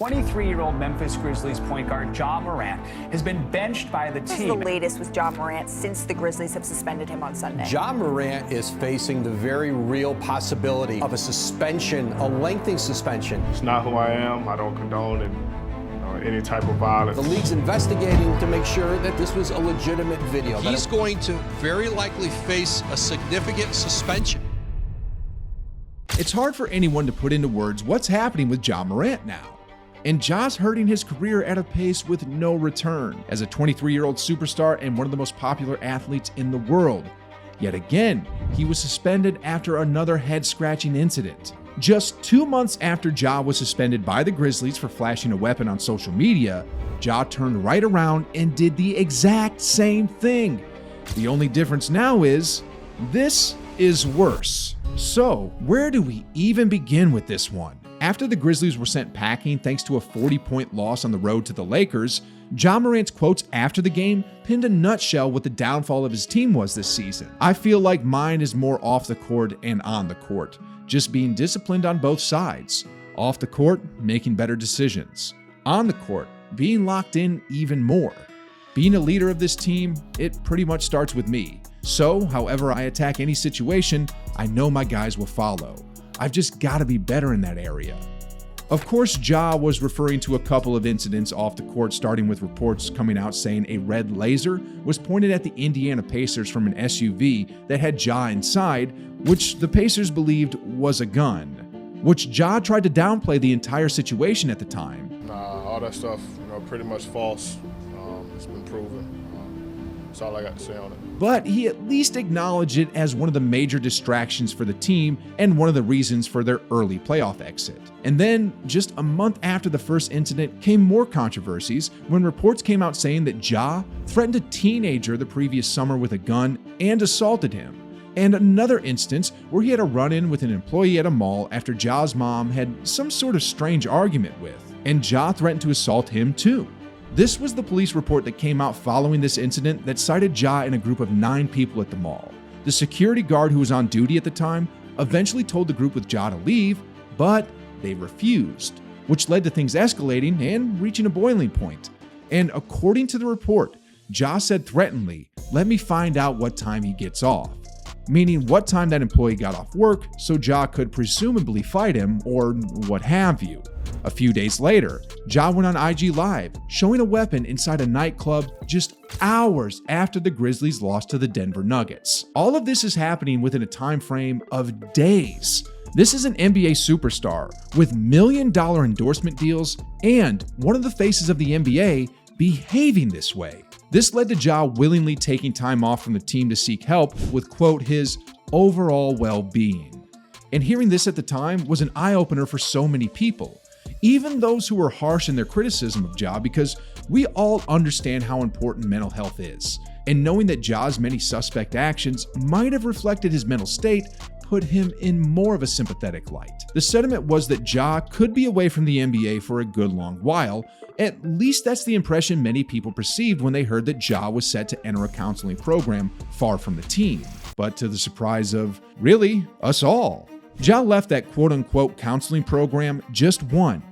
23-year-old Memphis Grizzlies point guard Ja Morant has been benched by the This is team. the latest with Ja Morant since the Grizzlies have suspended him on Sunday. Ja Morant is facing the very real possibility of a suspension, a lengthy suspension. It's not who I am. I don't condone any type of violence. The league's investigating to make sure that this was a legitimate video. He's going to very likely face a significant suspension. It's hard for anyone to put into words what's happening with Ja Morant now. And Ja's hurting his career at a pace with no return. As a 23-year-old superstar and one of the most popular athletes in the world, yet again, he was suspended after another head-scratching incident. Just 2 months after Ja was suspended by the Grizzlies for flashing a weapon on social media, Ja turned right around and did the exact same thing. The only difference now is, this is worse. So, where do we even begin with this one? After the Grizzlies were sent packing thanks to a 40-point loss on the road to the Lakers, Ja Morant's quotes after the game pinned a nutshell what the downfall of his team was this season. I feel like mine is more off the court and on the court, just being disciplined on both sides. Off the court, making better decisions. On the court, being locked in even more. Being a leader of this team, it pretty much starts with me. So, however I attack any situation, I know my guys will follow. I've just got to be better in that area. Of course, Ja was referring to a couple of incidents off the court, starting with reports coming out saying a red laser was pointed at the Indiana Pacers from an SUV that had Ja inside, which the Pacers believed was a gun, which Ja tried to downplay the entire situation at the time. All that stuff, pretty much false. It's been proven. That's all I got to say on it. But he at least acknowledged it as one of the major distractions for the team and one of the reasons for their early playoff exit. And then, just a month after the first incident, came more controversies when reports came out saying that Ja threatened a teenager the previous summer with a gun and assaulted him. And another instance where he had a run-in with an employee at a mall after Ja's mom had some sort of strange argument with, and Ja threatened to assault him too. This was the police report that came out following this incident that cited Ja and a group of 9 people at the mall. The security guard who was on duty at the time eventually told the group with Ja to leave, but they refused, which led to things escalating and reaching a boiling point. And according to the report, Ja said threateningly, "Let me find out what time he gets off," meaning what time that employee got off work so Ja could presumably fight him or what have you. A few days later, Ja went on IG Live, showing a weapon inside a nightclub just hours after the Grizzlies lost to the Denver Nuggets. All of this is happening within a time frame of days. This is an NBA superstar with million-dollar endorsement deals and one of the faces of the NBA behaving this way. This led to Ja willingly taking time off from the team to seek help with, quote, his overall well-being. And hearing this at the time was an eye-opener for so many people. Even those who were harsh in their criticism of Ja, because we all understand how important mental health is. And knowing that Ja's many suspect actions might have reflected his mental state put him in more of a sympathetic light. The sentiment was that Ja could be away from the NBA for a good long while. At least that's the impression many people perceived when they heard that Ja was set to enter a counseling program far from the team. But to the surprise of, really, us all, Ja left that quote-unquote counseling program just one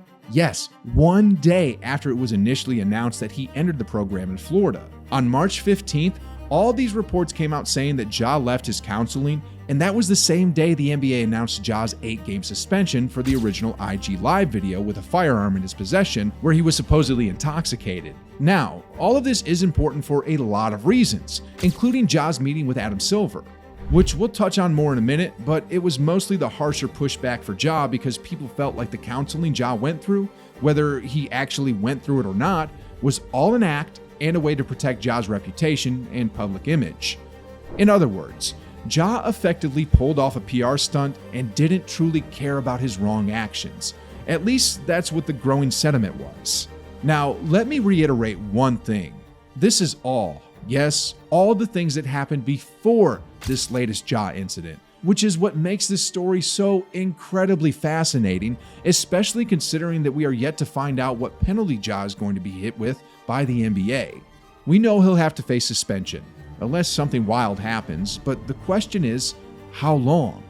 day after it was initially announced that he entered the program in Florida. On March 15th, all these reports came out saying that Ja left his counseling, and that was the same day the NBA announced Ja's 8-game suspension for the original IG Live video with a firearm in his possession where he was supposedly intoxicated. Now, all of this is important for a lot of reasons, including Ja's meeting with Adam Silver, which we'll touch on more in a minute, but it was mostly the harsher pushback for Ja because people felt like the counseling Ja went through, whether he actually went through it or not, was all an act and a way to protect Ja's reputation and public image. In other words, Ja effectively pulled off a PR stunt and didn't truly care about his wrong actions. At least that's what the growing sentiment was. Now, let me reiterate one thing. This is all, yes, all the things that happened before this latest Ja incident, which is what makes this story so incredibly fascinating, especially considering that we are yet to find out what penalty Ja is going to be hit with by the NBA. We know he'll have to face suspension, unless something wild happens, but the question is, how long?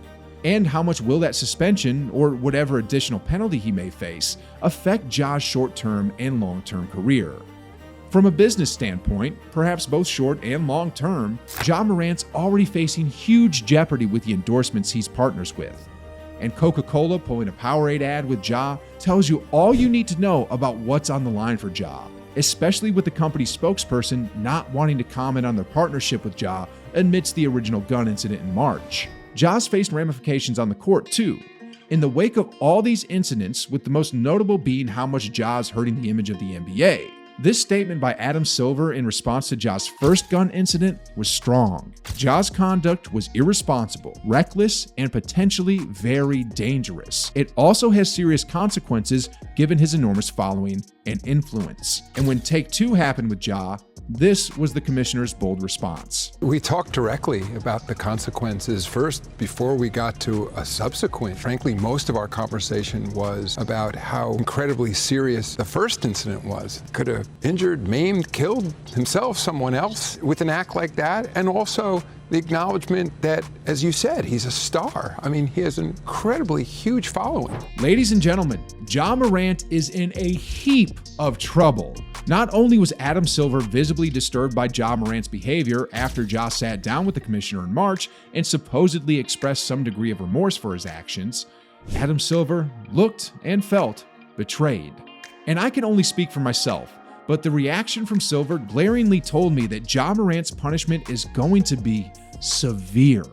And how much will that suspension, or whatever additional penalty he may face, affect Ja's short-term and long-term career? From a business standpoint, perhaps both short and long-term, Ja Morant's already facing huge jeopardy with the endorsements he's partners with. And Coca-Cola pulling a Powerade ad with Ja tells you all you need to know about what's on the line for Ja, especially with the company's spokesperson not wanting to comment on their partnership with Ja amidst the original gun incident in March. Ja's faced ramifications on the court too, in the wake of all these incidents, with the most notable being how much Ja's hurting the image of the NBA. This statement by Adam Silver in response to Ja's first gun incident was strong. Ja's conduct was irresponsible, reckless, and potentially very dangerous. It also has serious consequences given his enormous following and influence. And when Take Two happened with Ja, this was the commissioner's bold response. We talked directly about the consequences first before we got to a subsequent. Frankly, most of our conversation was about how incredibly serious the first incident was. Could have injured, maimed, killed himself, someone else with an act like that, and also the acknowledgement that, as you said, he's a star. I mean, he has an incredibly huge following. Ladies and gentlemen, Ja Morant is in a heap of trouble. Not only was Adam Silver visibly disturbed by Ja Morant's behavior after Ja sat down with the commissioner in March and supposedly expressed some degree of remorse for his actions, Adam Silver looked and felt betrayed. And I can only speak for myself, but the reaction from Silver glaringly told me that Ja Morant's punishment is going to be severe.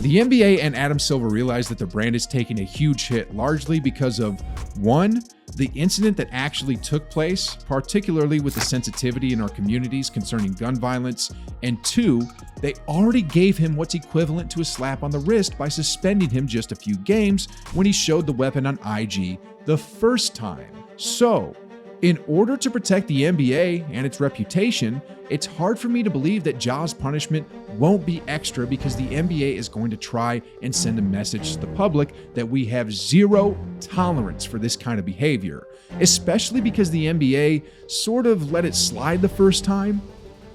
The NBA and Adam Silver realized that the brand is taking a huge hit largely because of, one, the incident that actually took place, particularly with the sensitivity in our communities concerning gun violence, and two, they already gave him what's equivalent to a slap on the wrist by suspending him just a few games when he showed the weapon on IG the first time. So, in order to protect the NBA and its reputation, it's hard for me to believe that Ja's punishment won't be extra because the NBA is going to try and send a message to the public that we have zero tolerance for this kind of behavior, especially because the NBA sort of let it slide the first time.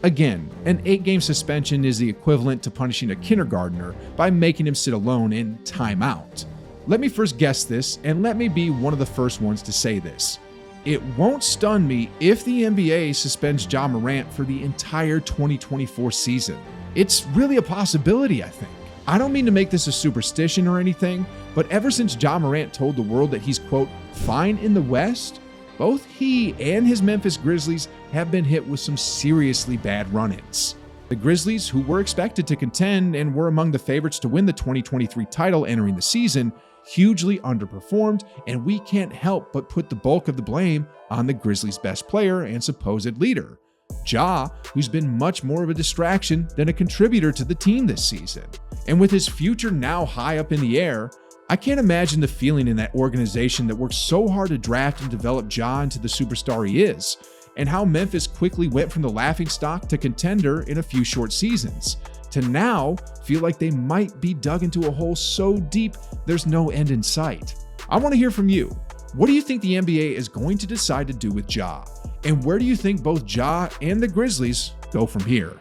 Again, an 8-game suspension is the equivalent to punishing a kindergartner by making him sit alone in timeout. Let me first guess this, and let me be one of the first ones to say this. It won't stun me if the NBA suspends Ja Morant for the entire 2024 season. It's really a possibility, I think. I don't mean to make this a superstition or anything, but ever since Ja Morant told the world that he's, quote, fine in the West, both he and his Memphis Grizzlies have been hit with some seriously bad run-ins. The Grizzlies, who were expected to contend and were among the favorites to win the 2023 title entering the season, hugely underperformed, and we can't help but put the bulk of the blame on the Grizzlies' best player and supposed leader, Ja, who's been much more of a distraction than a contributor to the team this season. And with his future now high up in the air, I can't imagine the feeling in that organization that worked so hard to draft and develop Ja into the superstar he is, and how Memphis quickly went from the laughingstock to contender in a few short seasons, to now feel like they might be dug into a hole so deep there's no end in sight. I want to hear from you. What do you think the NBA is going to decide to do with Ja? And where do you think both Ja and the Grizzlies go from here?